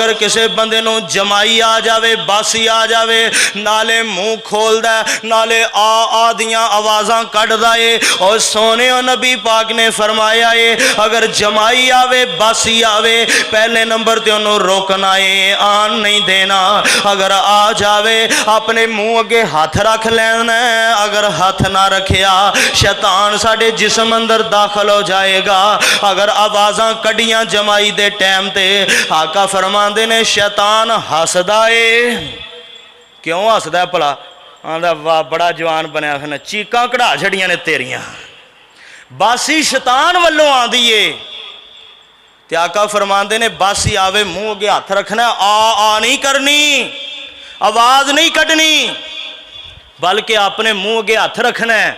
अगर किसी बंदे नूं जमाई आ जाए, बासी आ जाए, नाले मूँह खोलदा नाले आ दियां आवाज़ां कढ़दा है। और सोने नबी पाक ने फरमाया है अगर जमाई आवे बासी आवे पहले नंबर ते उन्होंने रोकना है, आन नहीं देना। अगर आ जावे अपने मुँह अगे हाथ रख लेना, अगर हाथ ना रखिया शैतान साडे जिस्म अंदर दाखिल हो जाएगा। अगर आवाज़ां कढ़ियां जमाई दे टाइम ते आका फरमांदे ने शैतान हसदा है। क्यों हसदा भला? आंदा वाह बड़ा जवान बनया फिर, चीकां कढ़ा छड़ियां ने तेरियां। बासी शैतान वल्लों आंदी है। ते आका फरमांदे ने बासी आवे मुँह अगे हथ रखना, आ नहीं करनी, आवाज़ नहीं कढ़नी, बल्कि अपने मुँह अगे हथ रखना है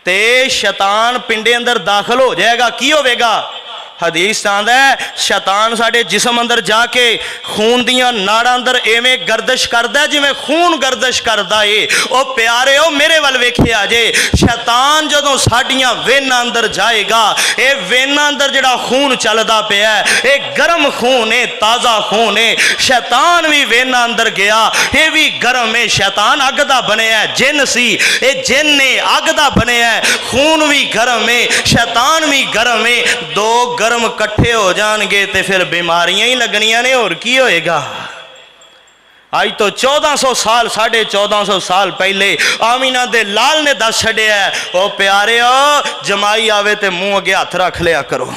ते शैतान पिंडे अंदर दाखिल हो जाएगा। की होवेगा? हदीस आंदा है शैतान साडे जिस्म अंदर जाके खून दियां नाड़ां अंदर एवें गर्दिश करदा है जिवें खून गर्दिश करदा है। ओ प्यारे ओ मेरे वल वेखिया जे, शैतान जदों साडियां वेनां अंदर जाएगा, ये वेनां अंदर जिहड़ा खून चलदा पिया है ये गर्म खून है, ताज़ा खून है। शैतान भी वेनां अंदर गया, ये भी गर्म है। शैतान अग दा बनिया है, जिन सी ये जिन ने अग दा बनिया है, खून भी गर्म है, शैतान भी गर्म है। दो गर्म कट्ठे हो जाएंगे तो फिर बीमारियां ही लगनियां ने, और की होएगा? आज तो 1400 साल 1450 साल पहले आमीना दे लाल ने दस छड़िया, ओ प्यारे जमाई आवे तो मुँह अगे हथ रख लिया करो।